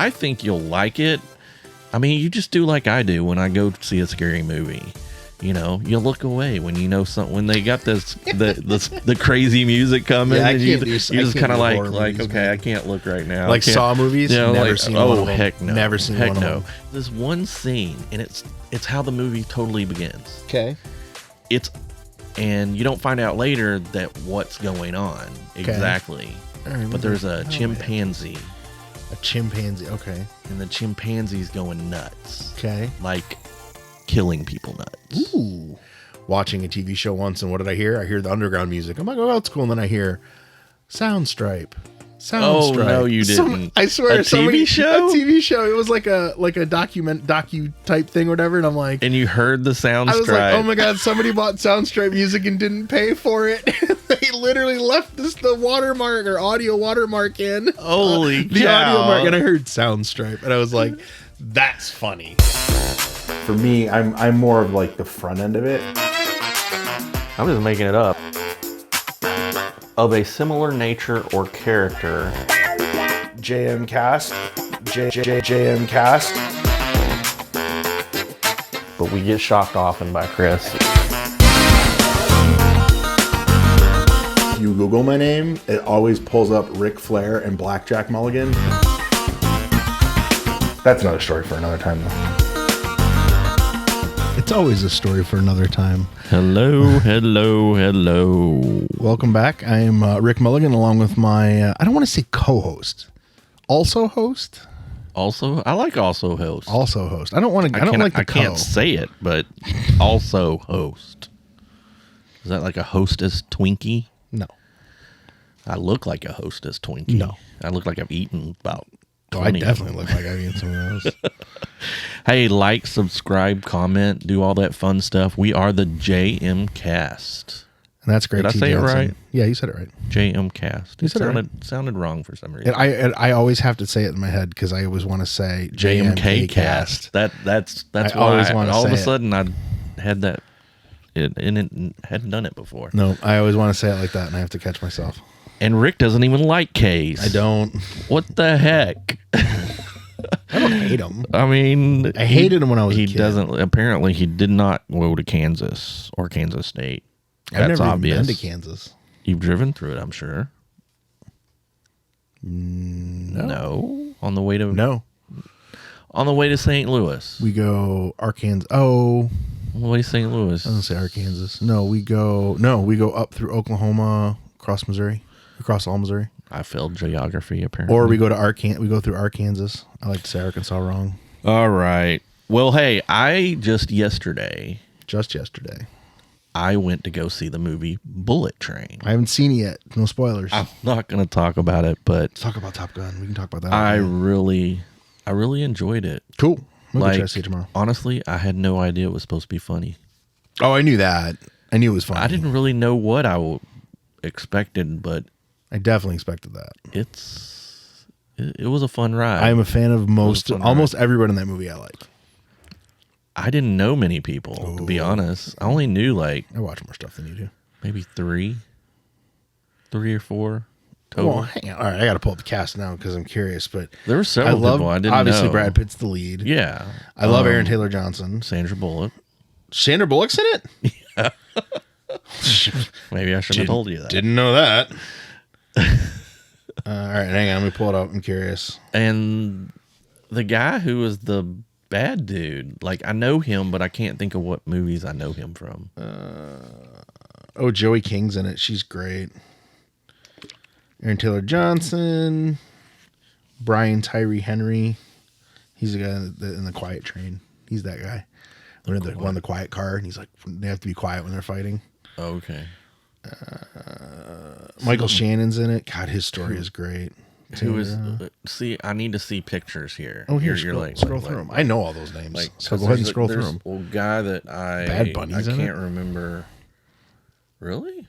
I think you'll like it. I mean, you just do like I do when I go see a scary movie. You know, you look away when you know something, when they got the crazy music coming. Yeah, and you just kind of like, movies, okay, man. I can't look right now. Like Saw movies? You know, Never like, seen one of them. Heck no. Never seen heck one no. of them. There's one scene, and it's how the movie totally begins. Okay. And you don't find out later that what's going on exactly. But there's a chimpanzee. A chimpanzee, okay. And the chimpanzee's going nuts. Okay. Like killing people nuts. Ooh. Watching a TV show once, and what did I hear? I hear the underground music. I'm like, oh, that's cool. And then I hear Soundstripe. Oh, no, you didn't. I swear, a TV show? A TV show. It was like a docu type thing or whatever. And I'm like, and you heard the Soundstripe. I was like, oh my God, somebody bought Soundstripe music and didn't pay for it. They literally left the watermark or audio watermark in. Holy the cow. audio mark, and I heard Soundstripe, and I was like, that's funny. For me, I'm more of like the front end of it. I'm just making it up. Of a similar nature or character. JMKast. JMKast. But we get shocked often by Chris. If you Google my name, it always pulls up Ric Flair and Blackjack Mulligan. That's another story for another time, though. It's always a story for another time. Hello. Welcome back. I am Rick Mulligan, along with my, I don't want to say co-host. Also host? I like also host. Also host. I don't like the I can't say it, but also host. Is that like a hostess Twinkie? No. I look like a hostess Twinkie. No. I look like I've eaten about 20. I definitely look like I've eaten some of those. Hey, like, subscribe, comment, do all that fun stuff. We are the JMKast. And that's great. Did I say it right? Yeah, you said it right. JMKast. You said it sounded wrong for some reason. And I always have to say it in my head because I always want to say JMKast. That's I why always want to all of a say it. sudden I had that and it hadn't done it before. No, I always want to say it like that, and I have to catch myself. And Rick doesn't even like K's. I don't. What the heck? I don't hate him. I mean, I hated him when I was a kid. Apparently, he did not go to Kansas or Kansas State. I've That's never obvious. even been to Kansas. You've driven through it, I'm sure. No. On the way to St. Louis. We go Arkansas. Oh, On the way to St. Louis. I don't say Arkansas. No, we go up through Oklahoma, across all Missouri. I failed geography apparently. Or we go to we go through Arkansas. I like to say Arkansas wrong. All right. Well, hey, yesterday, I went to go see the movie Bullet Train. I haven't seen it yet. No spoilers. I'm not going to talk about it, but Let's talk about Top Gun. We can talk about that. I really enjoyed it. Cool. I'm gonna try Like, to see it tomorrow. honestly, I had no idea it was supposed to be funny. Oh, I knew that. I knew it was funny. I didn't really know what I expected, but I definitely expected that. it was a fun ride. I am a fan of almost everyone in that movie I like. I didn't know many people, to be honest. I only knew like I watch more stuff than you do. maybe three or four total. Well, hang on. All right, I got to pull up the cast now because I'm curious. But There were several people I didn't obviously know. Brad Pitt's the lead. Yeah. I love Aaron Taylor Johnson. Sandra Bullock. Sandra Bullock's in it. Maybe I shouldn't have told you that. Didn't know that. All right, hang on. Let me pull it up. I'm curious. And the guy who was the bad dude, like I know him, but I can't think of what movies I know him from. Joey King's in it. She's great. Aaron Taylor Johnson. Brian Tyree Henry. He's the guy in the quiet train. He's that guy. They're in one of the quiet car, and he's like, they have to be quiet when they're fighting. Okay. Michael Shannon's in it. God, his story is great. Who is? See, I need to see pictures here. Oh, here, You're scroll through them. I know all those names, Like, so go ahead and scroll through them. Well, guy that Bad Bunny's I in can't it? remember. Really?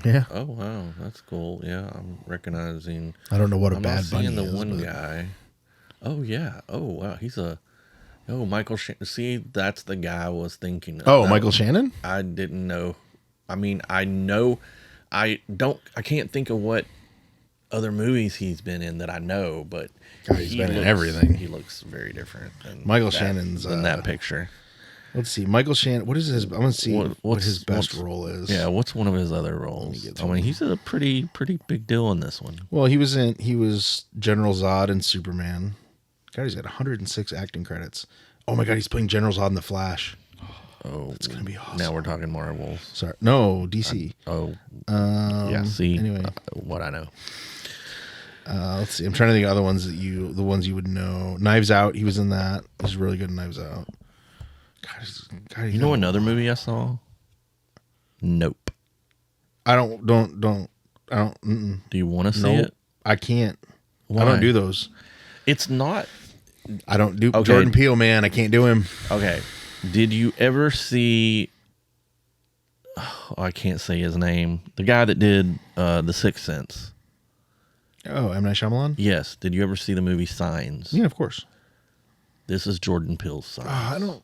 Yeah, Oh wow, that's cool. Yeah, I'm recognizing. I don't know what a I'm Bad not Bunny seeing the is. one but- guy. Oh yeah. Oh wow, he's a. Oh, Michael. See, that's the guy I was thinking of. Oh, Michael Shannon? I didn't know. I mean, I know. I can't think of what other movies he's been in that I know, but God, he's been in everything. He looks very different than Michael Shannon's than that picture. Let's see, Michael Shannon. What is his? I want to see what his best what's- role is. Yeah, what's one of his other roles? I mean, he's a pretty big deal in this one. Well, he was General Zod in Superman. God, he's got 106 acting credits. Oh my God, he's playing General Zod in The Flash. Oh, That's gonna be awesome. Now we're talking Marvel. Sorry, no, DC. Yeah. See, anyway. What I know. Let's see. I'm trying to think of other ones the ones you would know. Knives Out. He was in that. He's really good in Knives Out. God, You know another movie I saw? Nope. I don't. Mm-mm. Do you want to see Nope. it? I can't. Why? I don't do those. It's not. I don't do Okay. Jordan Peele, man. I can't do him. Okay. Did you ever see? Oh, I can't say his name. The guy that did The Sixth Sense. Oh, M. Night Shyamalan? Yes. Did you ever see the movie Signs? Yeah, of course. This is Jordan Peele's Signs. I don't.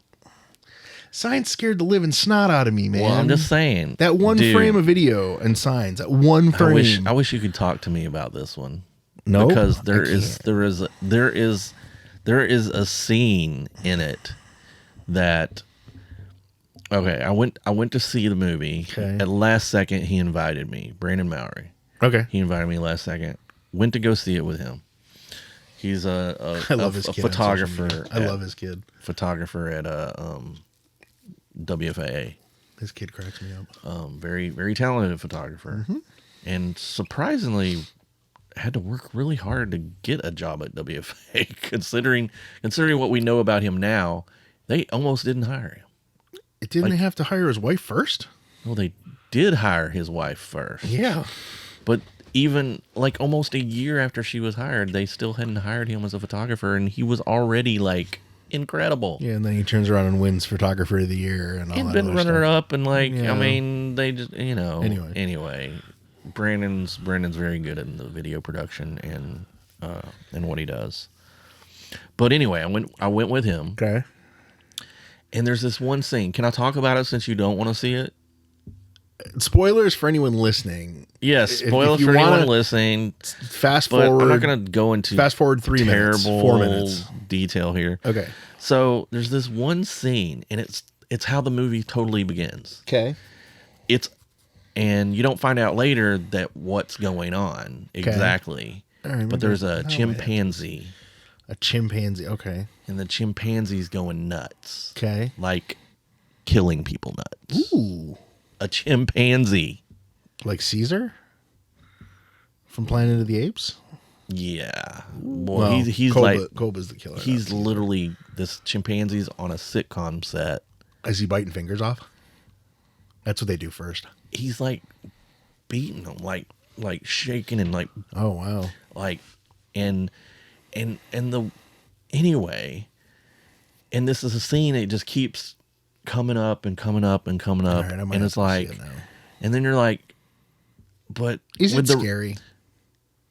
Signs scared the living snot out of me, man. Well, I'm just saying that one dude, frame of video and Signs. That one frame. I wish you could talk to me about this one. No, because there is a scene in it that. Okay, I went to see the movie. Okay. At last second, he invited me, Brandon Mowry. Okay. He invited me last second. Went to go see it with him. He's a I love his kid on photographer. social media. I love his kid. Photographer at WFAA. His kid cracks me up. Very, very talented photographer. Mm-hmm. And surprisingly had to work really hard to get a job at WFAA. considering what we know about him now, they almost didn't hire him. Didn't they have to hire his wife first? Well, they did hire his wife first. Yeah. But even like almost a year after she was hired, they still hadn't hired him as a photographer, and he was already like incredible. Yeah, and then he turns around and wins Photographer of the Year and all And that been other runner stuff. up, and like Yeah. I mean, they just Anyway. Brandon's very good in the video production and what he does. But anyway, I went with him, Okay. and there's this one scene. Can I talk about it since you don't want to see it? Spoilers for anyone listening. Yes, If spoilers you for anyone wanna listening. Fast But forward. I'm not going to go into Fast forward 3 minutes. terrible 4 minutes. detail here. Okay. So there's this one scene, and it's how the movie totally begins. Okay. And you don't find out later that what's going on exactly. I remember But there's a now chimpanzee, A chimpanzee. Okay. and the chimpanzee's going nuts, Okay. like killing people nuts. Ooh. A chimpanzee. Like Caesar from Planet of the Apes? Yeah. Boy, he's Koba's the killer. he's literally, this chimpanzee's on a sitcom set. Is he biting fingers off? That's what they do first. He's like beating them, like shaking and like Oh, wow. and anyway, and this is a scene that just keeps coming up and coming up and coming up, All right, I might and have it's to see like, it now. and then you're like, but Is it with the, scary?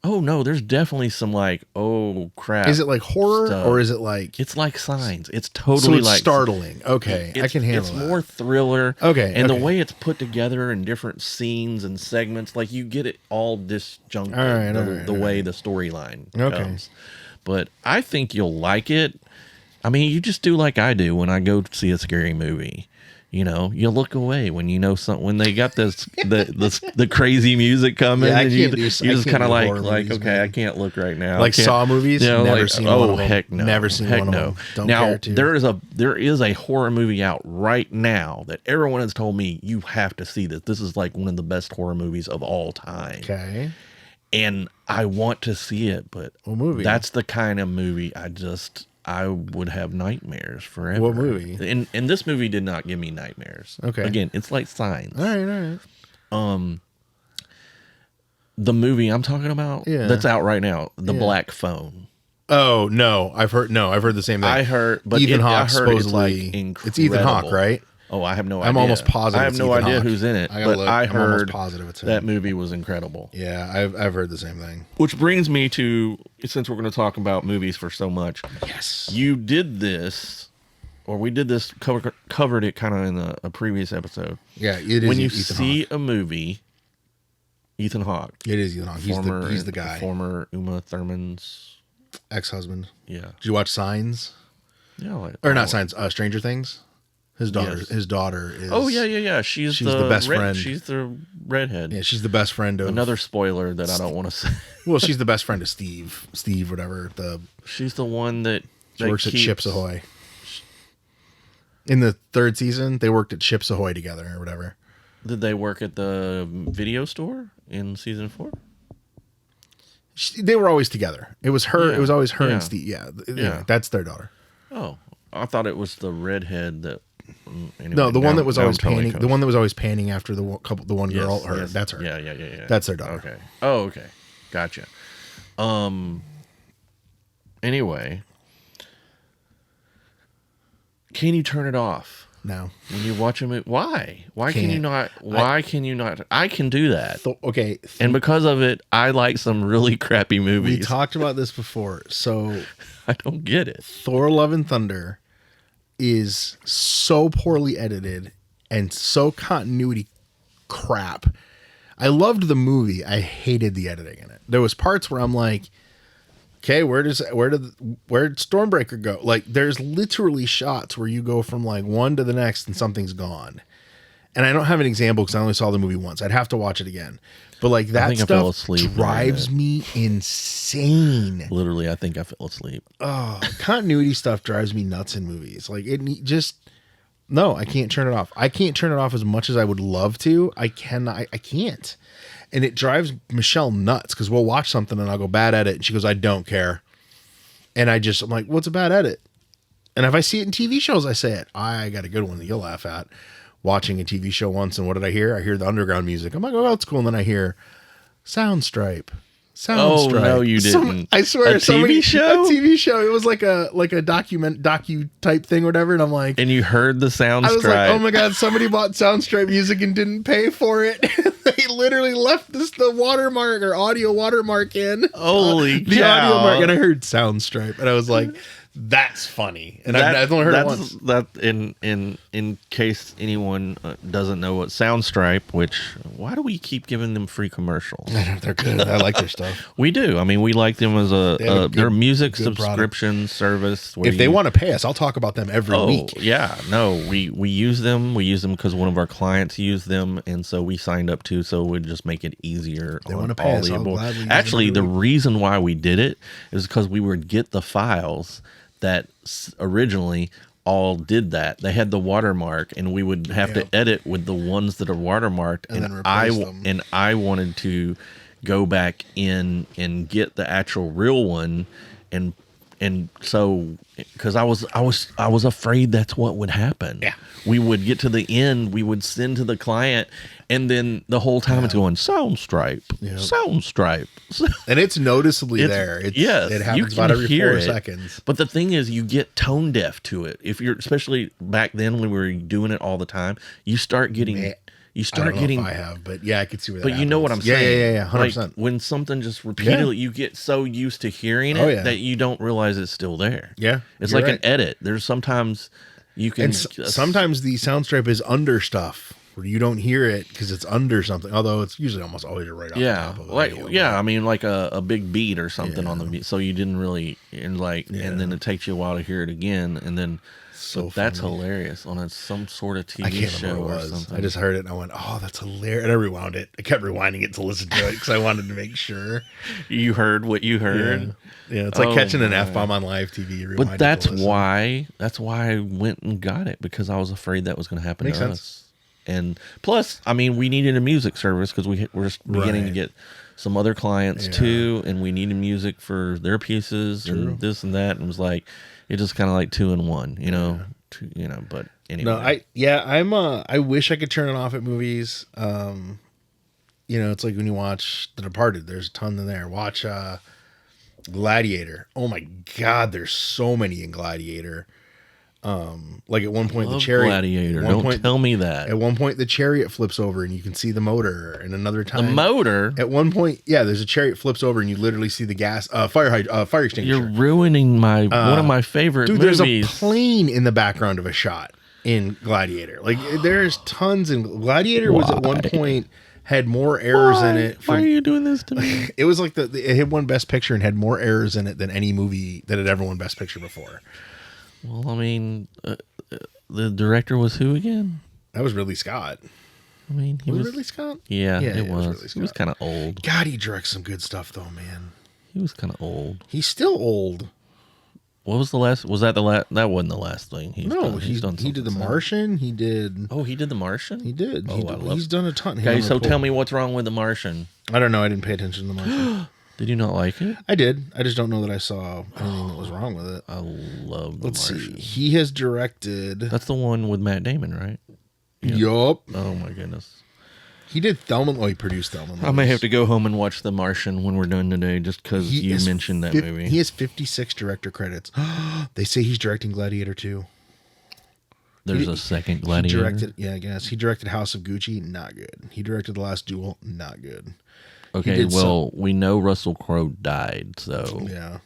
Oh no, there's definitely some like, oh crap. Is it like horror stuff. or is it like... It's like Signs. It's So totally it's like startling. Okay. I can handle It's that. more thriller. Okay, And okay. the way it's put together in different scenes and segments, like you get it all disjuncted. All right, the all way right. the storyline Okay. comes. But I think you'll like it. I mean, you just do like I do when I go see a scary movie. You know, you look away when you know something, when they got the crazy music coming, Yeah, I and you can't do- I just can't kind of do like horror movies, okay, man. I can't look right now. Like I can't- Saw movies? you know, Never like, seen oh, one of them. heck no, Never seen heck one of no. them. Don't now care to. there is a horror movie out right now that everyone has told me you have to see this. This is like one of the best horror movies of all time. Okay. And I want to see it, but What movie? that's the kind of movie I would have nightmares forever. What movie? And this movie did not give me nightmares. Okay. Again, it's like Signs. All right. The movie I'm talking about that's out right now, The Black Phone. Oh, no. I've heard the same thing. I heard, but Ethan I Hawke heard it's like supposedly. incredible. It's Ethan Hawke, right? Oh, I have no idea. I'm almost positive I have it's no Ethan idea Hawke. who's in it, I gotta but look. I I'm almost heard positive it's him. that movie was incredible. Yeah, I've heard the same thing. Which brings me to, since we're going to talk about movies for so much, Yes. you did this, or we did this, covered it kind of in a previous episode. Yeah, it is When you Ethan see Hawke. a movie, Ethan Hawke. It is Ethan Hawke. He's the guy. Former Uma Thurman's ex-husband. Yeah. Did you watch Signs? Yeah. Or not Signs, Stranger Things? His daughter is... Oh, yeah. She's the best friend. She's the redhead. Yeah, she's the best friend of... Another spoiler that I don't want to say. Well, she's the best friend of Steve, whatever. She's the one that works at Chips Ahoy. In the 3rd season, they worked at Chips Ahoy together or whatever. Did they work at the video store in season 4? They were always together. It was her. Yeah. It was always her Yeah. and Steve. Yeah, that's their daughter. Oh, I thought it was the redhead that. Anyway, No, the one that was always totally panning. The one that was always panning after the one girl. Yes, Her. yes. That's her. Yeah. That's their daughter. Okay. Oh, okay. Gotcha. Anyway, can you turn it off? No. When you watch them, why? Why can you not? Can you not? I can do that. Okay. And because of it, I like some really crappy movies. We talked about this before. So I don't get it. Thor: Love and Thunder is so poorly edited and so continuity crap. I loved the movie. I hated the editing in it. There was parts where I'm like, okay, where did Stormbreaker go? Like, there's literally shots where you go from like one to the next and something's gone. And I don't have an example because I only saw the movie once. I'd have to watch it again. But like that stuff drives me insane. Literally, I think I fell asleep. Oh, continuity stuff drives me nuts in movies. Like no, I can't turn it off. I can't turn it off as much as I would love to. I can't. And it drives Michelle nuts because we'll watch something and I'll go bad edit. And she goes, I don't care. And I'm like, what's a bad edit? And if I see it in TV shows, I say it. I got a good one that you'll laugh at. Watching a TV show once, and what did I hear? I hear the underground music. I'm like, oh, that's cool. And then I hear Soundstripe. Oh, no, you didn't. I swear, a TV show? A TV show. It was like a docu type thing or whatever. And I'm like, and you heard the Soundstripe. I was like, oh my God, somebody bought Soundstripe music and didn't pay for it. They literally left the watermark or audio watermark in. Holy the cow. audio mark. And I heard Soundstripe. And I was like, that's funny. And I've only heard it once. That in case anyone doesn't know what Soundstripe, why do we keep giving them free commercials? They're good. I like their stuff. We do. I mean, we like them as their music subscription service. If they want to pay us, I'll talk about them every week. Yeah, no, we use them. We use them because one of our clients used them, and so we signed up too. So we'd just make it easier. They want to pay us. Actually, the reason why we did it is because we would get the files that originally all did that. They had the watermark, and we would have to edit with the ones that are watermarked. And then replace them. And I wanted to go back in and get the actual real one, and so because I was afraid that's what would happen. Yeah, we would get to the end, we would send to the client, and then the whole time it's going Soundstripe, Soundstripe, and it's noticeably there. It happens about every 4 seconds. But the thing is, you get tone deaf to it. If you're, especially back then when we were doing it all the time, you start getting. You start getting. If I have, but yeah, I can see where that But happens. you know what I'm saying? Yeah, 100%. Like when something just repeatedly, you get so used to hearing it that you don't realize it's still there. Yeah, it's like an edit. There's sometimes you can. And sometimes the Soundstripe is under stuff where you don't hear it because it's under something. Although it's usually almost always right off the top of it. I mean, like a big beat or something on the beat. So you didn't really and then it takes you a while to hear it again, and then. So that's hilarious on some sort of TV show or something. I just heard it and I went, "Oh, that's hilarious!" And I rewound it. I kept rewinding it to listen to it because I wanted to make sure you heard what you heard. Yeah, it's like catching an F-bomb on live TV. But that's why I went and got it, because I was afraid that was going to happen to us. And plus, I mean, we needed a music service because we're beginning to get some other clients too, and we needed music for their pieces and this and that. And it was like. It's just kind of like 2 in 1, you know. But anyway. No, I wish I could turn it off at movies. It's like when you watch The Departed, there's a ton in there. Watch Gladiator. Oh my God, there's so many in Gladiator. Like at one point the chariot. Gladiator. Don't tell me that. At one point the chariot flips over and you can see the motor, and another time the motor. At one point, there's a chariot flips over and you literally see the gas fire extinguisher. You're ruining one of my favorite movies. There's a plane in the background of a shot in Gladiator. Like there's tons in Gladiator. Was at one point had more errors in it. Why are you doing this to me? It was like it had won Best Picture and had more errors in it than any movie that had ever won Best Picture before. Well, I mean, the director was who again? That was Ridley Scott. I mean, he was Ridley Scott? Yeah, it was. Ridley He was Scott. kind of old. God, he directs some good stuff though, man. He was kind of old. He's still old. What was the last? Was that the last? That wasn't the last thing he's done. He did The something since. Martian. He did. Oh, he did The Martian? He did. Oh, I love He's done a ton. Okay, so tell me what's wrong with The Martian. I don't know. I didn't pay attention to The Martian. Did you not like it? I did. I just don't know that I saw anything that was wrong with it. I love The Let's Martian. see. He has directed. That's the one with Matt Damon, right? Yup. Oh my goodness. He did Thelma. Oh, he produced Thelma. I may have to go home and watch The Martian when we're done today, just because you mentioned that movie. He has 56 director credits. They say he's directing Gladiator 2. There's a second Gladiator. He directed, yeah, I guess. He directed House of Gucci, not good. He directed The Last Duel, not good. Okay, well, we know Russell Crowe died, so Yeah.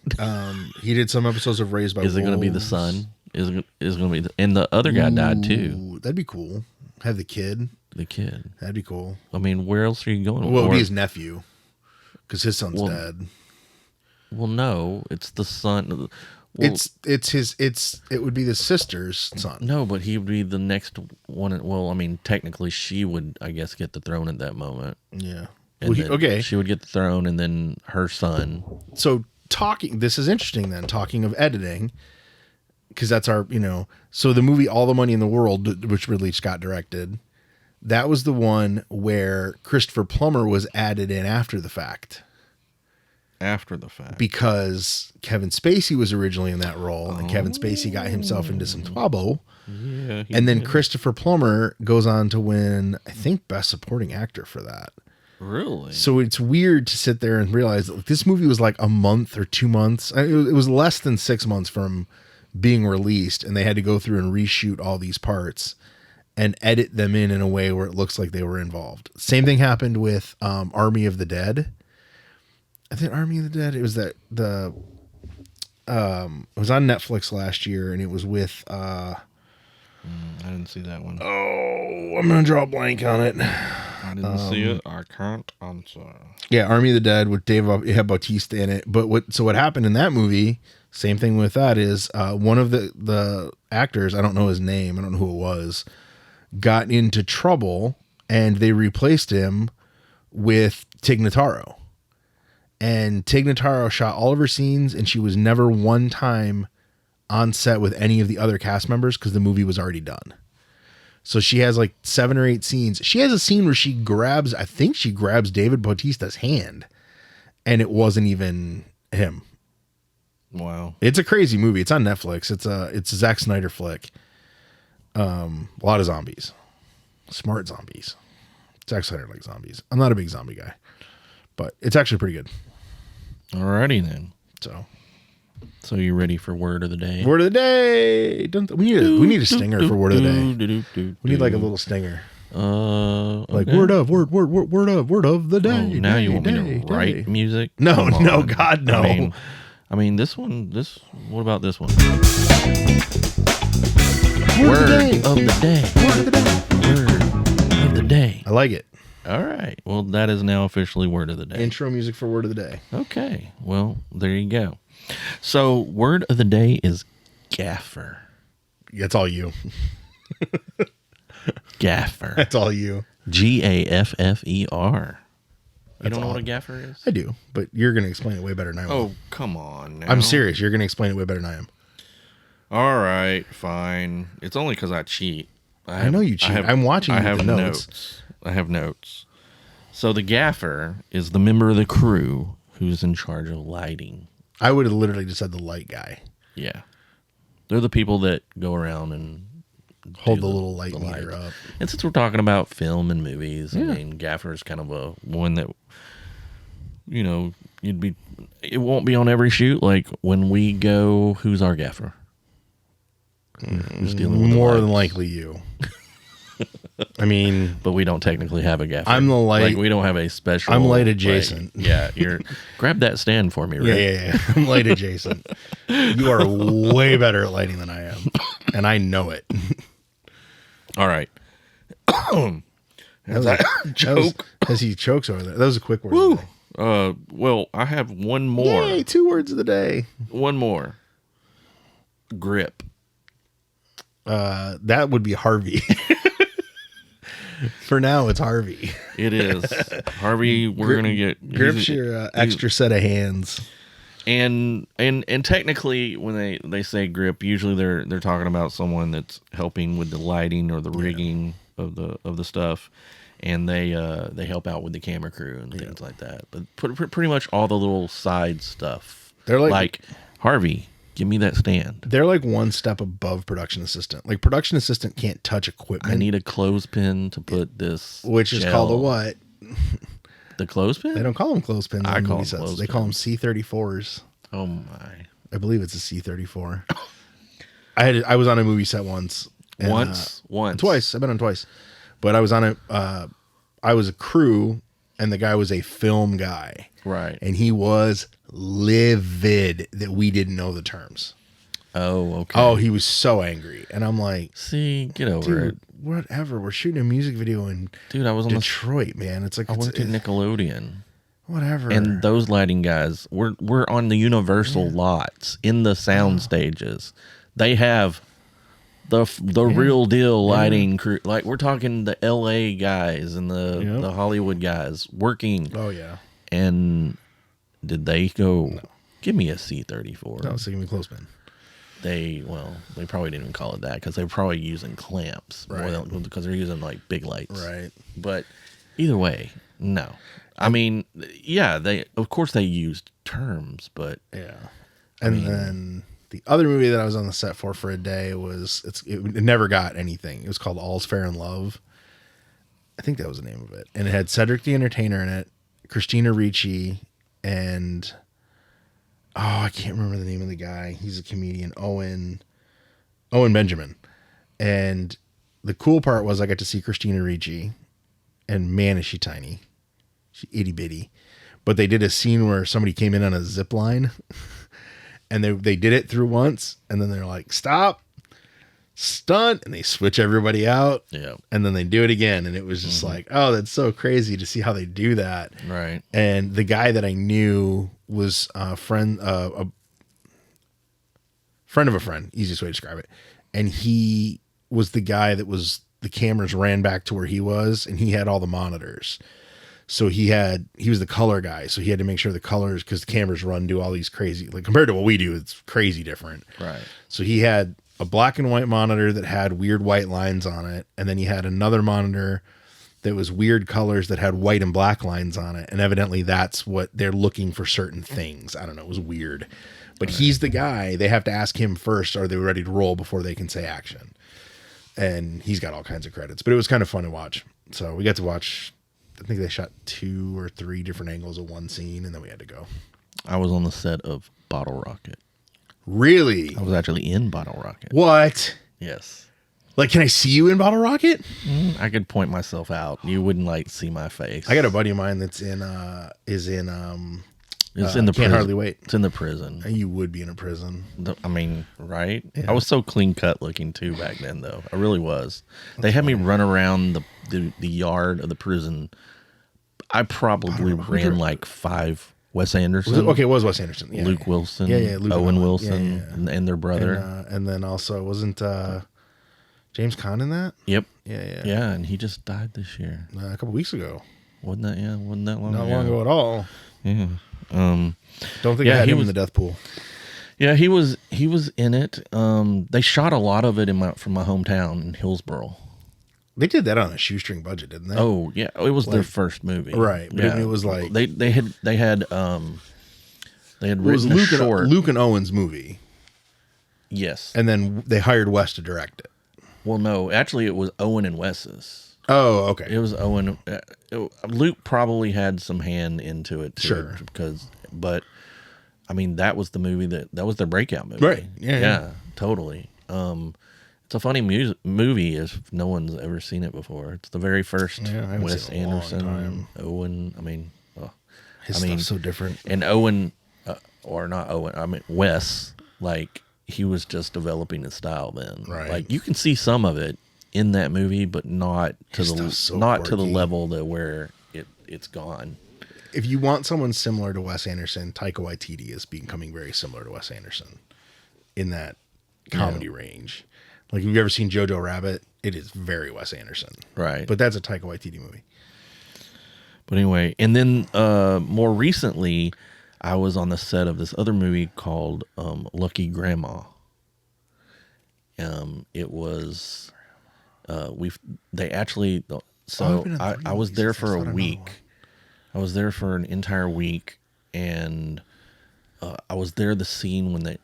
He did some episodes of Raised by is it going to be the Wolves. son? Is it going to be and the other guy died too? Ooh, that'd be cool. Have the kid. The kid. That'd be cool. I mean, where else are you going? Well, it'd Or- be his nephew. Because his son's Well, dead. Well, no, it's the son. Well, It would be the sister's son. no, but he would be the next one. Well, I mean, technically, she would, I guess, get the throne at that moment. Yeah. And Well, then okay. she would get the throne, and then her son. So this is interesting then, talking of editing, because that's our, so the movie All the Money in the World, which Ridley Scott directed, that was the one where Christopher Plummer was added in after the fact. After the fact. Because Kevin Spacey was originally in that role, and Kevin Spacey got himself into some trouble. Yeah. And then Christopher Plummer goes on to win, I think, Best Supporting Actor for that. Really? So it's weird to sit there and realize that this movie was like a month or 2 months. It was less than 6 months from being released, and they had to go through and reshoot all these parts and edit them in a way where it looks like they were involved. Same thing happened with Army of the Dead. I think Army of the Dead. It was it was on Netflix last year, and it was with. I didn't see that one. Oh, I'm gonna draw a blank on it. I didn't see it. I can't answer. Yeah, Army of the Dead with it had Bautista in it. But what happened in that movie? Same thing with that is one of the actors, I don't know his name, I don't know who it was, got into trouble, and they replaced him with Tig Notaro. And Tig Notaro shot all of her scenes, and she was never one time on set with any of the other cast members because the movie was already done. So she has like 7 or 8 scenes. She has a scene where she grabs David Bautista's hand, and it wasn't even him. Wow. It's a crazy movie. It's on Netflix. It's a Zack Snyder flick. A lot of zombies. Smart zombies. Zack Snyder likes zombies. I'm not a big zombie guy, but it's actually pretty good. Alrighty then. So you ready for word of the day? word of the day. We need a stinger for word of the day. We need like a little stinger. Like okay. word of the day. Oh, now you want me day, to write day. music? No, Come no, on. God, no. I mean, what about this one? Word of the day. Word of the day. Word of the day. I like it. All right. Well, that is now officially word of the day. Intro music for word of the day. Okay. Well, there you go. So, word of the day is gaffer. That's all you. Gaffer. That's all you. Gaffer. You That's don't know all. what a gaffer is? I do, but you're going to explain it way better than I will. Oh, come on now. I'm serious. You're going to explain it way better than I am. All right, fine. It's only because I cheat. I know you cheat. I'm watching you I have with the notes. I have notes. So the gaffer is the member of the crew who's in charge of lighting. I would have literally just said the light guy. Yeah. They're the people that go around and Hold do the little light the meter lights. up. And since we're talking about film and movies, Yeah. I mean, gaffer is kind of a one that, it won't be on every shoot. Like when we go, who's our gaffer? Who's dealing with the More than lights? likely you. I mean, But we don't technically have a gaffer. I'm the light- Like we don't have a special. I'm light like, adjacent. yeah, you're. Grab that stand for me, Rick. yeah. I'm light adjacent. You are way better at lighting than I am. And I know it. All right. That was Choke. As he chokes over there. That was a quick word. Of the day. Well, I have one more. Yay, 2 words of the day. One more. Grip. That would be Harvey. For now, it's Harvey. It is. Harvey, we're going to get... Grip's your extra set of hands. And technically, when they say grip, usually they're talking about someone that's helping with the lighting or the rigging of the stuff, and they help out with the camera crew and things like that. But pretty much all the little side stuff. They're like Harvey, give me that stand. They're like one step above production assistant. Like production assistant can't touch equipment. I need a clothespin to put this, which is called a what? The clothespin? They don't call them clothespins. I call them clothespins. They call them C-34s. Oh my! I believe it's a C-34. I was on a movie set once. And, once, twice. I've been on twice, but I was on a. I was a crew, and the guy was a film guy, right? And he was livid that we didn't know the terms. Oh, okay. Oh, he was so angry, and I'm like, "See, get over it. Whatever. We're shooting a music video in I was on Detroit, man. It's like I worked at Nickelodeon." Whatever. And those lighting guys, we're on the Universal lots in the sound stages. They have the real deal lighting crew. Like we're talking the LA guys and the Hollywood guys working. Oh yeah. And did they go? No. Give me a C-34. No, so give me clothespin. They probably didn't even call it that because they're probably using clamps, right? Because they're using like big lights, right? But either way, no. I mean, yeah, of course they used terms, but yeah. And then the other movie that I was on the set for a day was it never got anything. It was called All's Fair in Love. I think that was the name of it, and it had Cedric the Entertainer in it, Christina Ricci, and I can't remember the name of the guy. He's a comedian, Owen Benjamin. And the cool part was I got to see Christina Ricci, and man, is she tiny. She's itty bitty. But they did a scene where somebody came in on a zip line and they did it through once, and then they're like, stop, stunt, and they switch everybody out. Yeah. And then they do it again. And it was just like, oh, that's so crazy to see how they do that. Right. And the guy that I knew was a friend of a friend, easiest way to describe it. And he was the guy that the cameras ran back to where he was, and he had all the monitors. So he was the color guy. So he had to make sure the colors, because the cameras do all these crazy, like compared to what we do, it's crazy different. Right. So he had a black and white monitor that had weird white lines on it. And then he had another monitor that was weird colors that had white and black lines on it. And evidently that's what they're looking for, certain things. I don't know. It was weird, but he's the guy. They have to ask him first, are they ready to roll before they can say action? And he's got all kinds of credits, but it was kind of fun to watch. So we got to watch, I think they shot 2 or 3 different angles of one scene, and then we had to go. I was on the set of Bottle Rocket. Really? I was actually in Bottle Rocket. What? Yes. Like, can I see you in Bottle Rocket? I could point myself out. You wouldn't see my face. I got a buddy of mine that's in It's in the Can't prison. Hardly Wait. It's in the prison. You would be in a prison. I mean, right? Yeah. I was so clean cut looking too back then, though. I really was. They had me run around the yard of the prison. I probably ran like 5. Wes Anderson. It was Wes Anderson. Yeah, Luke Wilson. Yeah, Luke Owen and Wilson and their brother. And then also, wasn't James Caan in that? Yep. Yeah. Yeah, and he just died this year. A couple weeks ago. Wasn't that long ago? Not long ago at all. Yeah. Don't think I had him in the death pool. Yeah, he was in it. They shot a lot of it from my hometown in Hillsboro. They did that on a shoestring budget, didn't they? Oh yeah, it was their first movie, right? But yeah. It was like they had written a short. Luke and Owen's movie. Yes, and then they hired Wes to direct it. Well, no, actually, it was Owen and Wes's. Oh, okay. It was Owen. Luke probably had some hand into it too, sure, but I mean, that was the movie that was their breakout movie, right? Yeah, totally. It's a funny movie if no one's ever seen it before. It's the very first Wes Anderson, Owen. I mean, his stuff's so different. And Owen, or not Owen, I mean Wes, like he was just developing his style then. Right. Like you can see some of it in that movie, but not to His the stuff's so to the quirky. level that where it's gone. If you want someone similar to Wes Anderson, Taika Waititi is becoming very similar to Wes Anderson in that comedy range. Like, have you ever seen Jojo Rabbit? It is very Wes Anderson. Right. But that's a Taika Waititi movie. But anyway, and then more recently, I was on the set of this other movie called Lucky Grandma. It was they actually so I was there for a week. I was there for an entire week, and I was there the scene when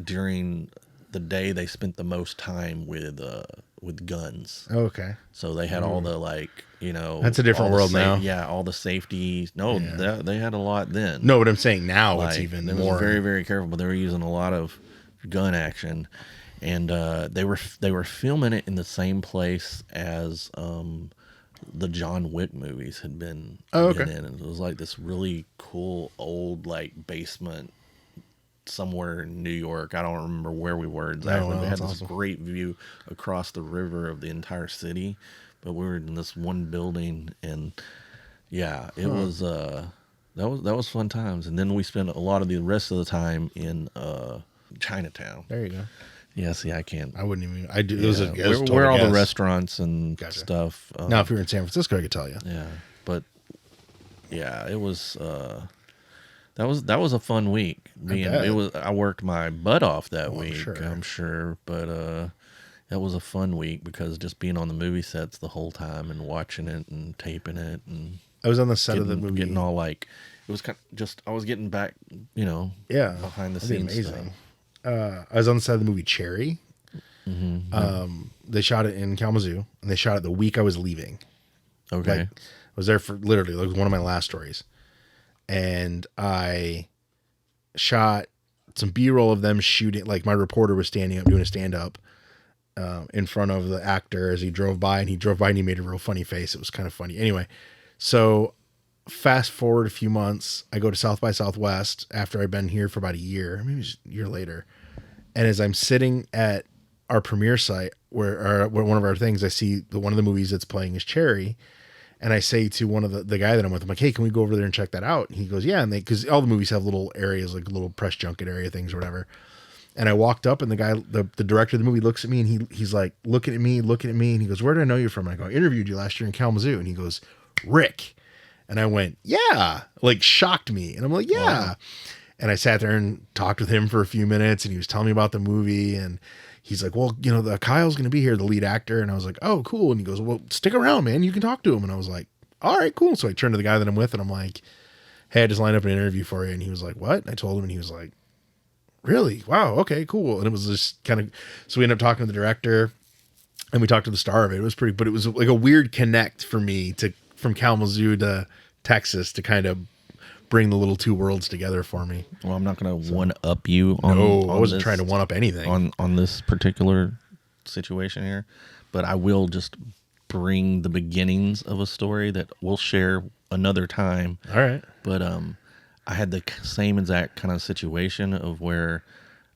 during the day they spent the most time with guns. Oh, okay. So they had all the That's a different all the world now. Yeah, all the safety. No, they had a lot then. No, but I'm saying now Like, it's even they more. was very, very careful, but they were using a lot of gun action, and they were filming it in the same place as the John Wick movies had been. Oh, okay. In. And it was like this really cool old basement somewhere in New York. I don't remember where we were exactly. wow, They had that's this awesome. great view across the river of the entire city, but we were in this one building, and yeah, it was that was fun times. And then we spent a lot of the rest of the time in Chinatown. There you go. Yeah, see, I can't. I wouldn't even. I do. It was a where total where all the guess. restaurants and Gotcha. stuff. Now, if you were in San Francisco, I could tell you. Yeah, but yeah, it was. That was a fun week. bet. I worked my butt off that week. sure. I'm sure, but that was a fun week because just being on the movie sets the whole time and watching it and taping it and I was on the set of the movie. getting all it was kind of just I was getting back, yeah, behind the that'd be scenes amazing. stuff. I was on the set of the movie Cherry. Mm-hmm. They shot it in Kalamazoo, and they shot it the week I was leaving. Okay. Like, I was there for literally one of my last stories, and I shot some B-roll of them shooting. Like, my reporter was standing up doing a stand-up in front of the actor as he drove by, and he made a real funny face. It was kind of funny. Anyway, so fast forward a few months, I go to South by Southwest after I've been here for about a year, maybe just a year later, and as I'm sitting at our premiere site where one of our things, I see one of the movies that's playing is Cherry. And I say to one of the guy that I'm with, I'm like, hey, can we go over there and check that out? And he goes, yeah. And because all the movies have little areas, like little press junket area things or whatever. And I walked up, and the guy, the director of the movie, looks at me, and he's like looking at me, and he goes, where do I know you from? And I go, I interviewed you last year in Kalamazoo. And he goes, Rick. And I went, yeah, like shocked me. And I'm like, yeah. Wow. And I sat there and talked with him for a few minutes, and he was telling me about the movie, and he's like, well, the Kyle's going to be here, the lead actor. And I was like, oh, cool. And he goes, well, stick around, man. You can talk to him. And I was like, all right, cool. So I turned to the guy that I'm with, and I'm like, hey, I just lined up an interview for you. And he was like, what? And I told him, and he was like, really? Wow. Okay, cool. And it was just kind of, so we ended up talking to the director, and we talked to the star of it. It was pretty, but it was like a weird connect for me from Kalamazoo to Texas to kind of bring the little two worlds together for me. Well, I'm not going to one up you on I wasn't trying to one up anything on this particular situation here, but I will just bring the beginnings of a story that we'll share another time. All right. But I had the same exact kind of situation of where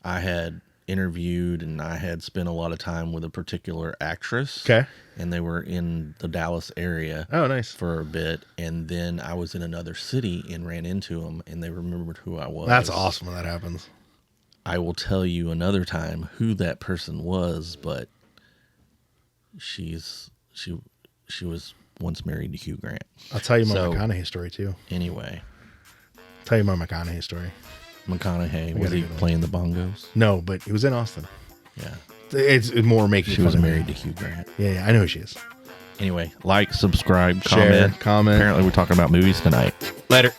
I had interviewed and I had spent a lot of time with a particular actress. Okay. And they were in the Dallas area. Oh, nice. For a bit. And then I was in another city and ran into them, and they remembered who I was. That's awesome when that happens. I will tell you another time who that person was, but she was once married to Hugh Grant. I'll tell you my McConaughey story too. Anyway. Tell you my McConaughey story. McConaughey, was he playing the bongos? No, but he was in Austin. Yeah. It's more making She was married to Hugh Grant. Yeah, I know who she is. Anyway, like, subscribe, Share, comment. Apparently we're talking about movies tonight. Later.